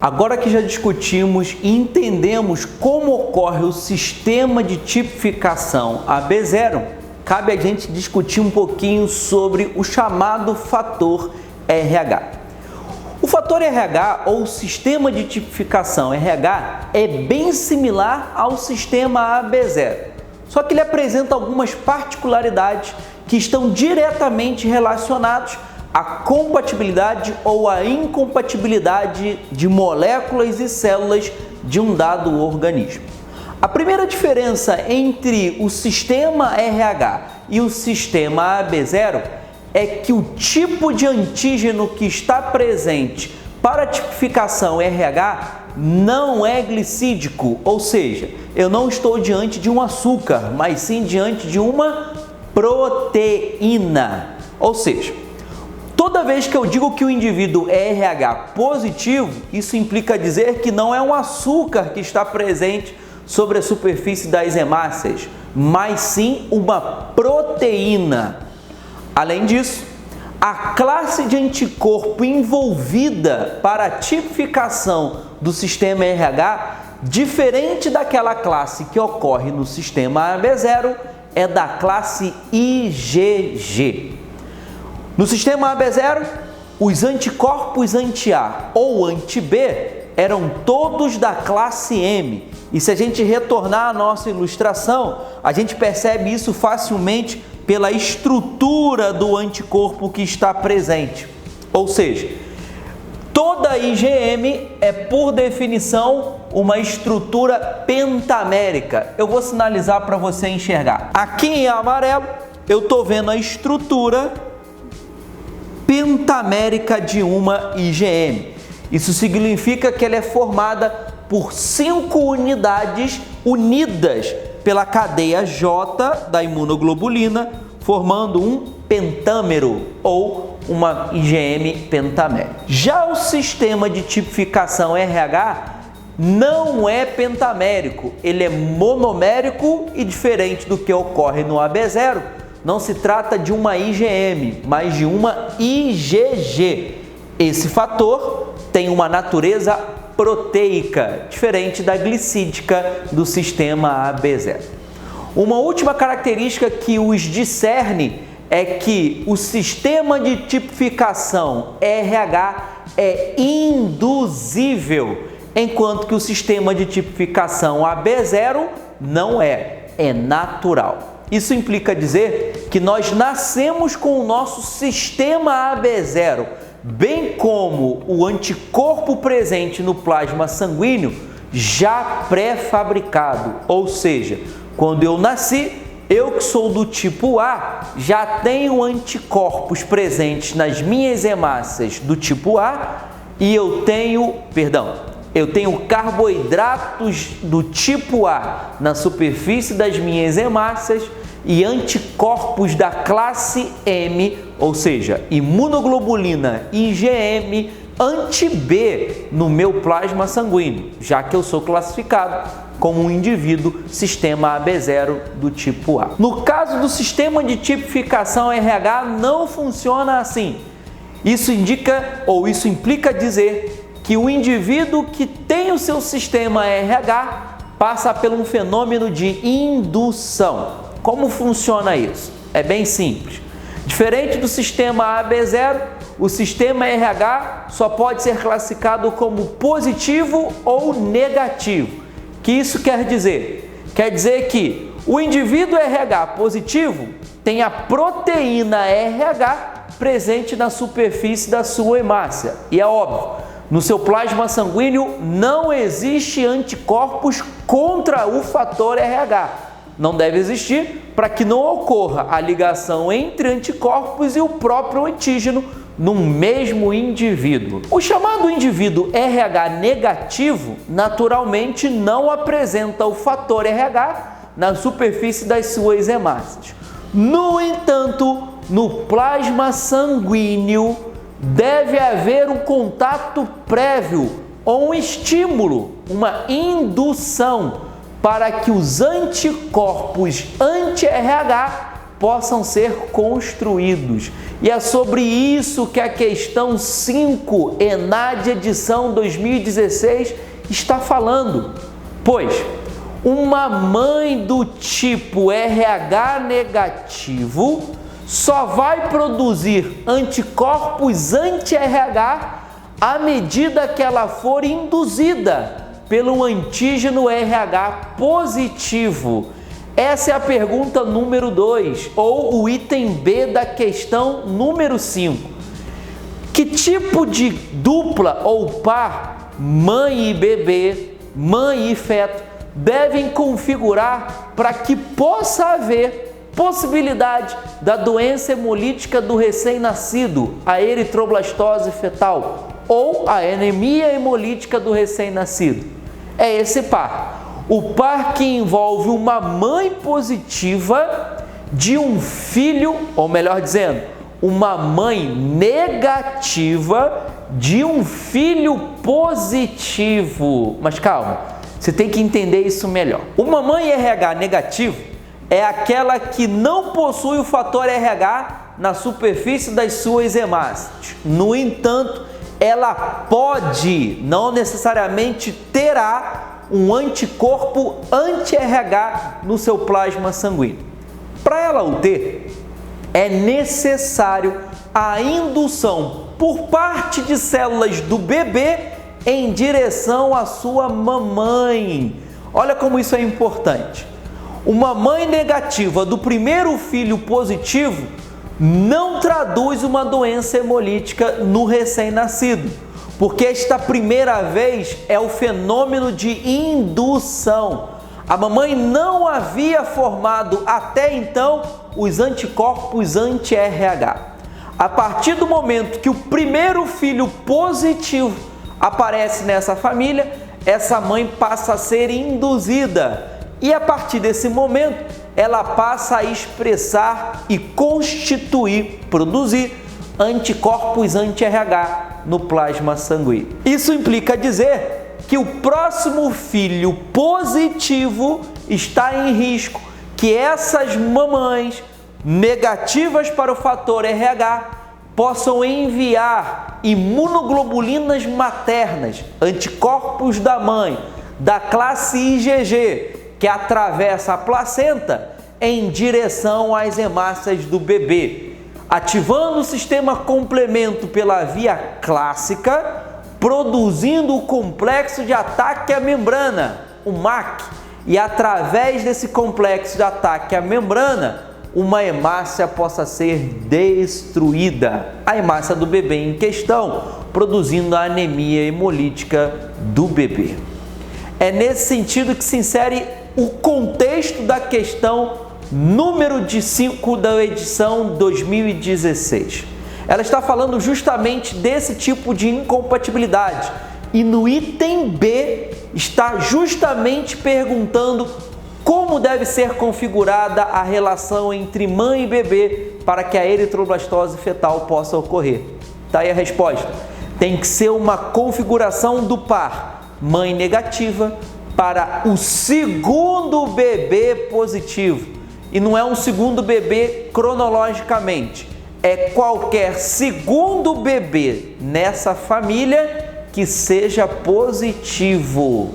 Agora que já discutimos e entendemos como ocorre o sistema de tipificação AB0, cabe a gente discutir um pouquinho sobre o chamado fator RH. O fator RH, ou sistema de tipificação RH, é bem similar ao sistema AB0, só que ele apresenta algumas particularidades que estão diretamente relacionadas à compatibilidade ou à incompatibilidade de moléculas e células de um dado organismo. A primeira diferença entre o sistema RH e o sistema AB0 é que o tipo de antígeno que está presente para a tipificação RH não é glicídico, ou seja, eu não estou diante de um açúcar, mas sim diante de uma proteína. Ou seja, toda vez que eu digo que o indivíduo é RH positivo, isso implica dizer que não é um açúcar que está presente sobre a superfície das hemácias, mas sim uma proteína. Além disso, a classe de anticorpo envolvida para a tipificação do sistema RH, diferente daquela classe que ocorre no sistema AB0, é da classe IgG. No sistema AB0, os anticorpos anti-A ou anti-B eram todos da classe M. E se a gente retornar à nossa ilustração, a gente percebe isso facilmente pela estrutura do anticorpo que está presente. Ou seja, toda IgM é, por definição, uma estrutura pentamérica. Eu vou sinalizar para você enxergar. Aqui em amarelo, eu estou vendo a estrutura pentamérica de uma IgM. Isso significa que ela é formada por 5 unidades unidas pela cadeia J da imunoglobulina, formando um pentâmero ou uma IgM pentamérica. Já o sistema de tipificação RH não é pentamérico, ele é monomérico e, diferente do que ocorre no AB0, não se trata de uma IgM, mas de uma IgG. Esse fator tem uma natureza proteica, diferente da glicídica do sistema AB0. Uma última característica que os discerne é que o sistema de tipificação RH é induzível, enquanto que o sistema de tipificação AB0 não é natural. Isso implica dizer que nós nascemos com o nosso sistema AB0, bem como o anticorpo presente no plasma sanguíneo já pré-fabricado, ou seja, quando eu nasci, eu que sou do tipo A, já tenho anticorpos presentes nas minhas hemácias do tipo A e eu tenho carboidratos do tipo A na superfície das minhas hemácias e anticorpos da classe M, ou seja, imunoglobulina IgM anti-B no meu plasma sanguíneo, já que eu sou classificado como um indivíduo sistema AB0 do tipo A. No caso do sistema de tipificação RH, não funciona assim. Isso implica dizer que o indivíduo que tem o seu sistema RH passa por um fenômeno de indução. Como funciona isso? É bem simples. Diferente do sistema AB0, o sistema RH só pode ser classificado como positivo ou negativo. O que isso quer dizer? Quer dizer que o indivíduo RH positivo tem a proteína RH presente na superfície da sua hemácia. E é óbvio, no seu plasma sanguíneo não existe anticorpos contra o fator RH. Não deve existir para que não ocorra a ligação entre anticorpos e o próprio antígeno num mesmo indivíduo. O chamado indivíduo RH negativo naturalmente não apresenta o fator RH na superfície das suas hemácias. No entanto, no plasma sanguíneo deve haver um contato prévio ou um estímulo, uma indução, para que os anticorpos anti-RH possam ser construídos. E é sobre isso que a questão 5, ENAD edição 2016, está falando. Pois uma mãe do tipo RH negativo só vai produzir anticorpos anti-RH à medida que ela for induzida pelo antígeno RH positivo. Essa é a pergunta número 2, ou o item B da questão número 5. Que tipo de dupla ou par, mãe e bebê, mãe e feto, devem configurar para que possa haver possibilidade da doença hemolítica do recém-nascido, a eritroblastose fetal, ou a anemia hemolítica do recém-nascido? É esse par. O par que envolve uma mãe positiva de um filho, ou melhor dizendo, uma mãe negativa de um filho positivo. Mas calma, você tem que entender isso melhor. Uma mãe RH negativo é aquela que não possui o fator RH na superfície das suas hemácias. No entanto, ela pode, não necessariamente terá, um anticorpo anti-RH no seu plasma sanguíneo. Para ela o ter, é necessário a indução por parte de células do bebê em direção à sua mamãe. Olha como isso é importante. Uma mãe negativa do primeiro filho positivo não traduz uma doença hemolítica no recém-nascido, porque esta primeira vez é o fenômeno de indução. A mamãe não havia formado até então os anticorpos anti-RH. A partir do momento que o primeiro filho positivo aparece nessa família, essa mãe passa a ser induzida. E a partir desse momento, ela passa a expressar e produzir anticorpos anti-RH no plasma sanguíneo. Isso implica dizer que o próximo filho positivo está em risco, que essas mamães negativas para o fator RH possam enviar imunoglobulinas maternas, anticorpos da mãe, da classe IgG, que atravessa a placenta em direção às hemácias do bebê, ativando o sistema complemento pela via clássica, produzindo o complexo de ataque à membrana, o MAC, e através desse complexo de ataque à membrana, uma hemácia possa ser destruída, a hemácia do bebê em questão, produzindo a anemia hemolítica do bebê. É nesse sentido que se insere o contexto da questão número 5 da edição 2016. Ela está falando justamente desse tipo de incompatibilidade e no item B está justamente perguntando como deve ser configurada a relação entre mãe e bebê para que a eritroblastose fetal possa ocorrer. Tá aí a resposta. Tem que ser uma configuração do par mãe negativa para o segundo bebê positivo. E não é um segundo bebê cronologicamente, é qualquer segundo bebê nessa família que seja positivo,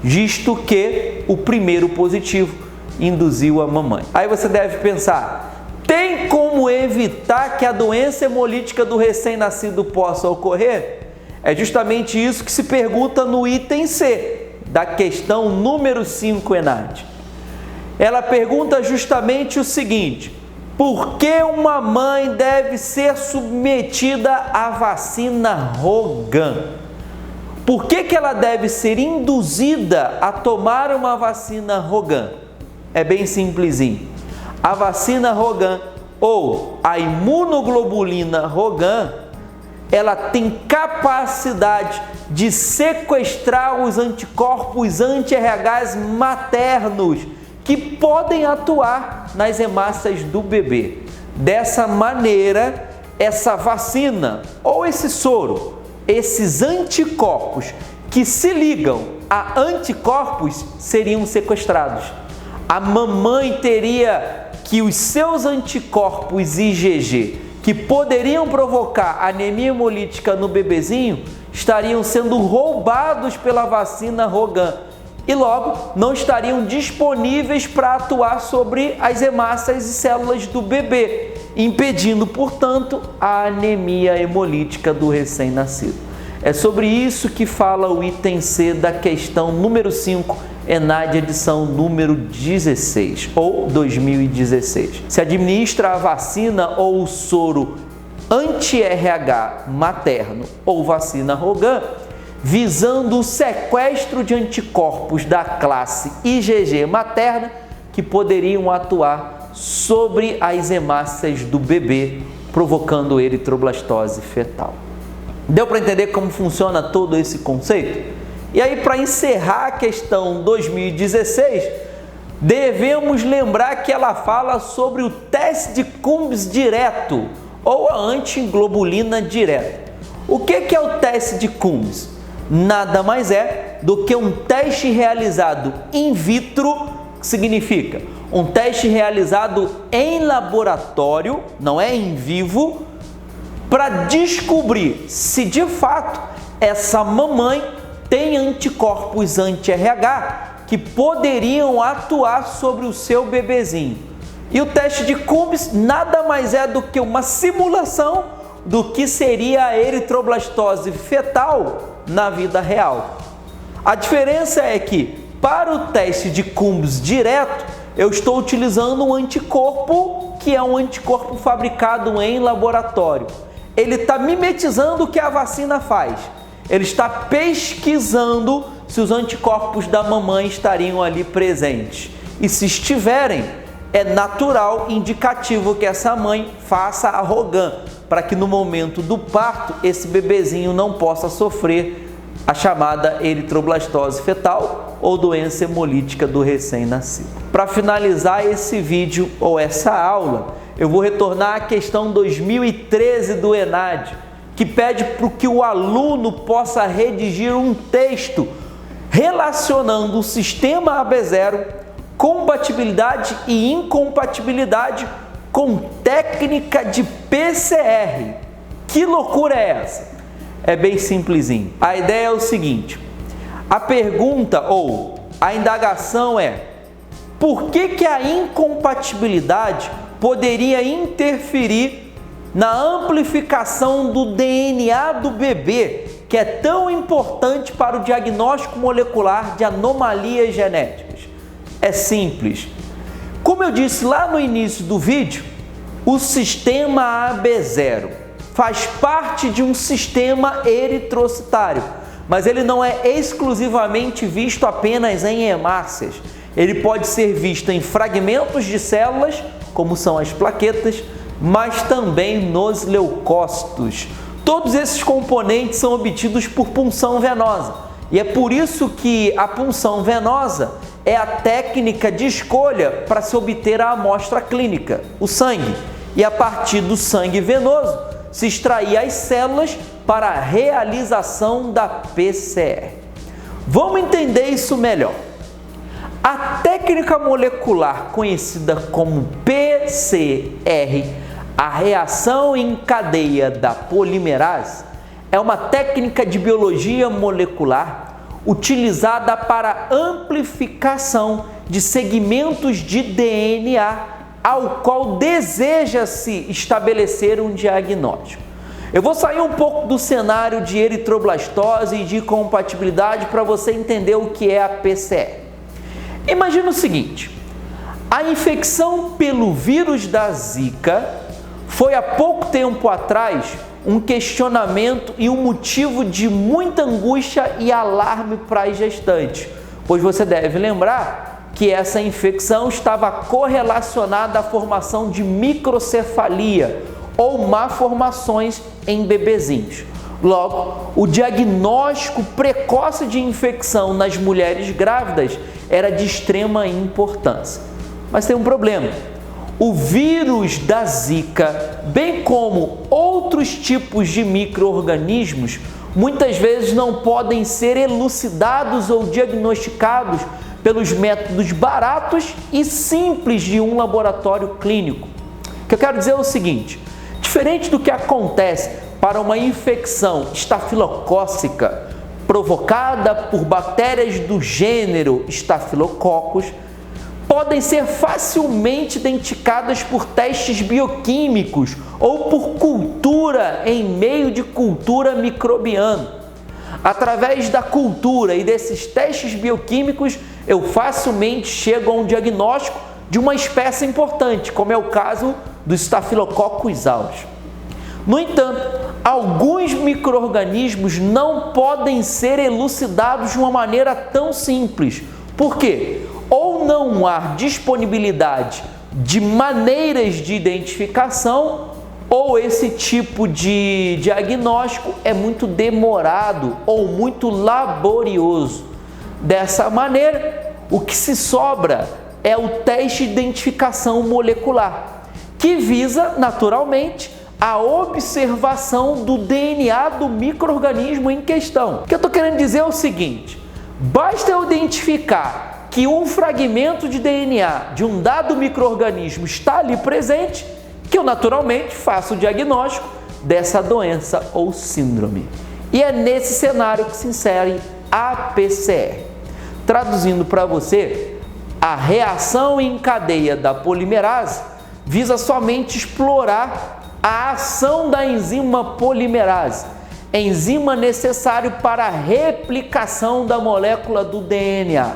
visto que o primeiro positivo induziu a mamãe. Aí você deve pensar, tem como evitar que a doença hemolítica do recém-nascido possa ocorrer? É justamente isso que se pergunta no item C da questão número 5 ENAD. Ela pergunta justamente o seguinte: por que uma mãe deve ser submetida à vacina Rhogan? Por que ela deve ser induzida a tomar uma vacina Rhogan? É bem simplesinho. A vacina Rhogan ou a imunoglobulina Rhogan, ela tem capacidade de sequestrar os anticorpos anti-RHs maternos que podem atuar nas hemácias do bebê. Dessa maneira, essa vacina ou esse soro, esses anticorpos que se ligam a anticorpos seriam sequestrados. A mamãe teria que os seus anticorpos IgG, que poderiam provocar anemia hemolítica no bebezinho, estariam sendo roubados pela vacina Rogan e logo não estariam disponíveis para atuar sobre as hemácias e células do bebê, impedindo, portanto, a anemia hemolítica do recém-nascido. É sobre isso que fala o item C da questão número 5, ENAD edição número 16, ou 2016. Se administra a vacina ou o soro anti-RH materno ou vacina Rogan, visando o sequestro de anticorpos da classe IgG materna que poderiam atuar sobre as hemácias do bebê, provocando eritroblastose fetal. Deu para entender como funciona todo esse conceito? E aí, para encerrar a questão 2016, devemos lembrar que ela fala sobre o teste de Coombs direto ou a antiglobulina direta. O que é o teste de Coombs? Nada mais é do que um teste realizado in vitro, que significa um teste realizado em laboratório, não é em vivo, para descobrir se de fato essa mamãe tem anticorpos anti-RH que poderiam atuar sobre o seu bebezinho. E o teste de Coombs nada mais é do que uma simulação do que seria a eritroblastose fetal na vida real. A diferença é que para o teste de Coombs direto, eu estou utilizando um anticorpo que é um anticorpo fabricado em laboratório. Ele está mimetizando o que a vacina faz. Ele está pesquisando se os anticorpos da mamãe estariam ali presentes. E se estiverem, é natural, indicativo que essa mãe faça a Rogan, para que no momento do parto esse bebezinho não possa sofrer a chamada eritroblastose fetal ou doença hemolítica do recém-nascido. Para finalizar esse vídeo ou essa aula, eu vou retornar à questão 2013 do ENAD, que pede para que o aluno possa redigir um texto relacionando o sistema AB0, compatibilidade e incompatibilidade com técnica de PCR. Que loucura é essa? É bem simplesinho. A ideia é o seguinte: a pergunta ou a indagação é: por que a incompatibilidade poderia interferir na amplificação do DNA do bebê, que é tão importante para o diagnóstico molecular de anomalias genéticas? É simples. Como eu disse lá no início do vídeo, o sistema AB0 faz parte de um sistema eritrocitário, mas ele não é exclusivamente visto apenas em hemácias. Ele pode ser visto em fragmentos de células, como são as plaquetas, mas também nos leucócitos. Todos esses componentes são obtidos por punção venosa, e é por isso que a punção venosa é a técnica de escolha para se obter a amostra clínica, o sangue, e a partir do sangue venoso se extrair as células para a realização da PCR. Vamos entender isso melhor. A técnica molecular conhecida como PCR, a reação em cadeia da polimerase, é uma técnica de biologia molecular utilizada para amplificação de segmentos de DNA ao qual deseja-se estabelecer um diagnóstico. Eu vou sair um pouco do cenário de eritroblastose e de incompatibilidade para você entender o que é a PCR. Imagina o seguinte: a infecção pelo vírus da Zika foi há pouco tempo atrás um questionamento e um motivo de muita angústia e alarme para as gestantes, pois você deve lembrar que essa infecção estava correlacionada à formação de microcefalia ou malformações em bebezinhos. Logo, o diagnóstico precoce de infecção nas mulheres grávidas era de extrema importância. Mas tem um problema: o vírus da Zika, bem como outros tipos de micro-organismos, muitas vezes não podem ser elucidados ou diagnosticados pelos métodos baratos e simples de um laboratório clínico. O que eu quero dizer é o seguinte: diferente do que acontece para uma infecção estafilocócica provocada por bactérias do gênero Staphylococcus, podem ser facilmente identificadas por testes bioquímicos ou por cultura em meio de cultura microbiana. Através da cultura e desses testes bioquímicos, eu facilmente chego a um diagnóstico de uma espécie importante, como é o caso do Staphylococcus aureus. No entanto, alguns micro-organismos não podem ser elucidados de uma maneira tão simples. Por quê? Ou não há disponibilidade de maneiras de identificação, ou esse tipo de diagnóstico é muito demorado ou muito laborioso. Dessa maneira, o que se sobra é o teste de identificação molecular, que visa, naturalmente, a observação do DNA do micro-organismo em questão. O que eu estou querendo dizer é o seguinte: basta eu identificar que um fragmento de DNA de um dado micro-organismo está ali presente, que eu naturalmente faço o diagnóstico dessa doença ou síndrome. E é nesse cenário que se insere a PCR. Traduzindo para você, a reação em cadeia da polimerase visa somente explorar a ação da enzima polimerase, enzima necessário para a replicação da molécula do DNA.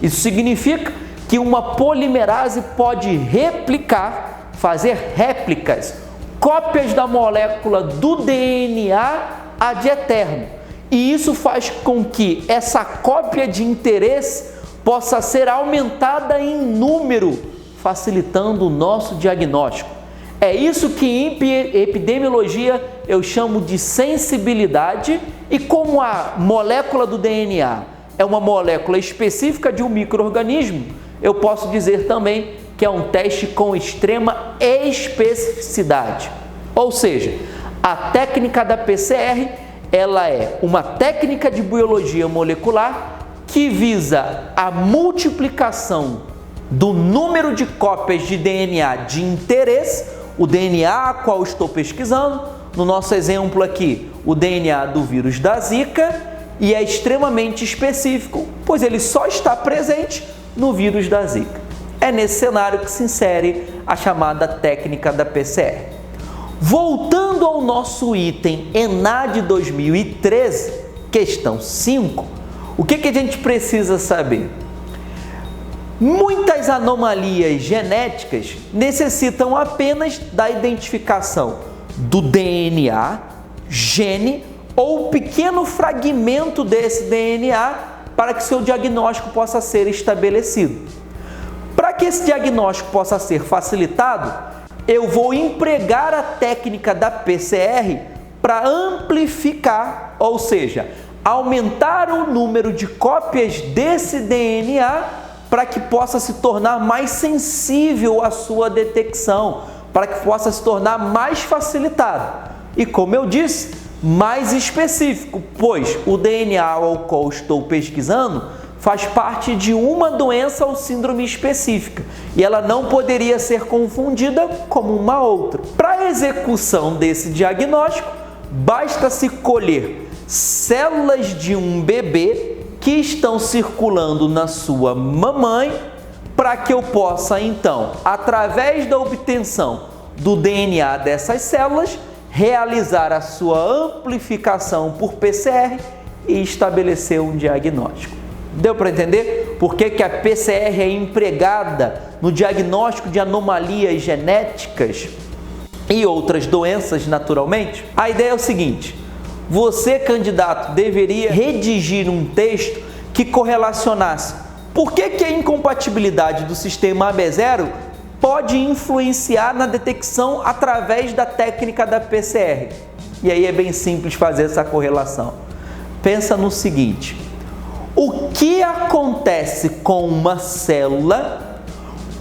Isso significa que uma polimerase pode replicar, fazer réplicas, cópias da molécula do DNA ad eterno. E isso faz com que essa cópia de interesse possa ser aumentada em número, facilitando o nosso diagnóstico. É isso que em epidemiologia eu chamo de sensibilidade, e como a molécula do DNA é uma molécula específica de um micro-organismo, eu posso dizer também que é um teste com extrema especificidade. Ou seja, a técnica da PCR, ela é uma técnica de biologia molecular que visa a multiplicação do número de cópias de DNA de interesse, o DNA a qual estou pesquisando, no nosso exemplo aqui, o DNA do vírus da Zika, e é extremamente específico, pois ele só está presente no vírus da Zika. É nesse cenário que se insere a chamada técnica da PCR. Voltando ao nosso item ENAD 2013, questão 5, o que a gente precisa saber? Muitas anomalias genéticas necessitam apenas da identificação do DNA, gene ou pequeno fragmento desse DNA para que seu diagnóstico possa ser estabelecido. Para que esse diagnóstico possa ser facilitado, eu vou empregar a técnica da PCR para amplificar, ou seja, aumentar o número de cópias desse DNA para que possa se tornar mais sensível à sua detecção, para que possa se tornar mais facilitado. E como eu disse, mais específico, pois o DNA ao qual estou pesquisando faz parte de uma doença ou síndrome específica e ela não poderia ser confundida como uma outra. Para a execução desse diagnóstico, basta-se colher células de um bebê que estão circulando na sua mamãe, para que eu possa então, através da obtenção do DNA dessas células, realizar a sua amplificação por PCR e estabelecer um diagnóstico. Deu para entender por que a PCR é empregada no diagnóstico de anomalias genéticas e outras doenças naturalmente? A ideia é o seguinte: você, candidato, deveria redigir um texto que correlacionasse por que a incompatibilidade do sistema AB0 pode influenciar na detecção através da técnica da PCR. E aí é bem simples fazer essa correlação. Pensa no seguinte: o que acontece com uma célula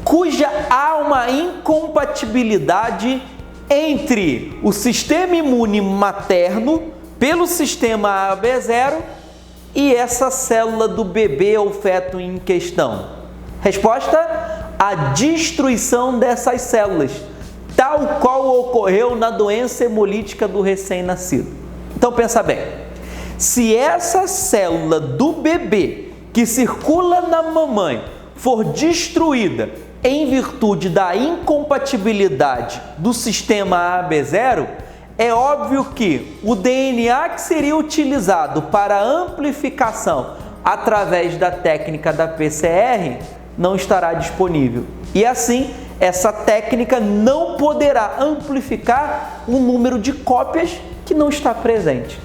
cuja há uma incompatibilidade entre o sistema imune materno pelo sistema AB0 e essa célula do bebê ou feto em questão? Resposta: a destruição dessas células, tal qual ocorreu na doença hemolítica do recém-nascido. Então pensa bem, se essa célula do bebê que circula na mamãe for destruída em virtude da incompatibilidade do sistema AB0, é óbvio que o DNA que seria utilizado para amplificação através da técnica da PCR não estará disponível. E assim, essa técnica não poderá amplificar o número de cópias que não está presente.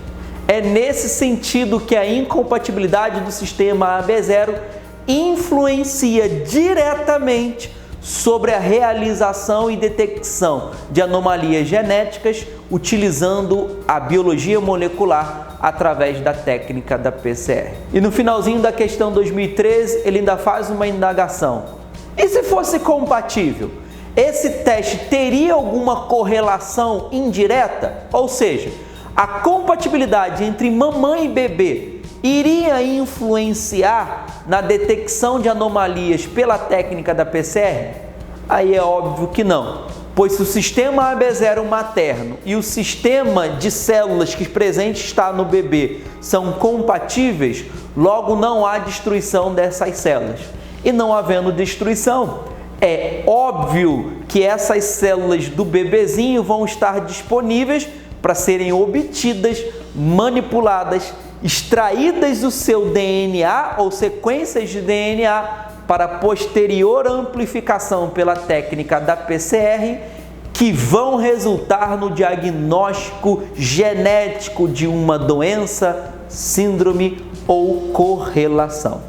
É nesse sentido que a incompatibilidade do sistema AB0 influencia diretamente sobre a realização e detecção de anomalias genéticas utilizando a biologia molecular através da técnica da PCR. E no finalzinho da questão 2013, ele ainda faz uma indagação. E se fosse compatível? Esse teste teria alguma correlação indireta? Ou seja, a compatibilidade entre mamãe e bebê iria influenciar na detecção de anomalias pela técnica da PCR? Aí é óbvio que não, pois se o sistema AB0 materno e o sistema de células que presente está no bebê são compatíveis, logo não há destruição dessas células. E não havendo destruição, é óbvio que essas células do bebezinho vão estar disponíveis para serem obtidas, manipuladas, extraídas do seu DNA ou sequências de DNA para posterior amplificação pela técnica da PCR, que vão resultar no diagnóstico genético de uma doença, síndrome ou correlação.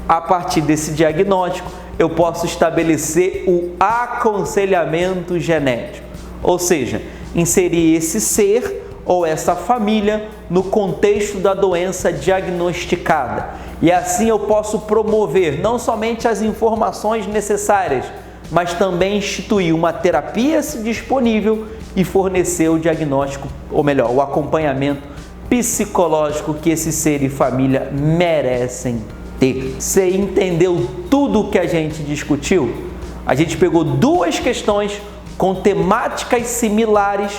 A partir desse diagnóstico, eu posso estabelecer o aconselhamento genético, ou seja, inserir esse ser ou essa família no contexto da doença diagnosticada. E assim eu posso promover não somente as informações necessárias, mas também instituir uma terapia disponível e fornecer o diagnóstico, ou melhor, o acompanhamento psicológico que esse ser e família merecem ter. Você entendeu tudo o que a gente discutiu? A gente pegou duas questões com temáticas similares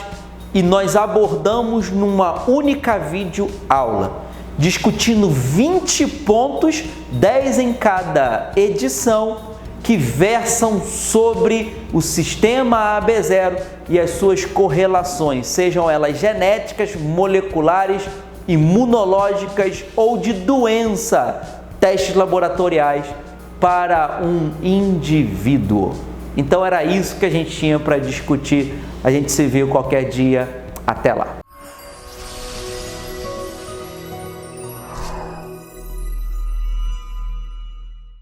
e nós abordamos numa única videoaula, discutindo 20 pontos, 10 em cada edição, que versam sobre o sistema AB0 e as suas correlações, sejam elas genéticas, moleculares, imunológicas ou de doença, testes laboratoriais para um indivíduo. Então era isso que a gente tinha para discutir. A gente se vê qualquer dia. Até lá!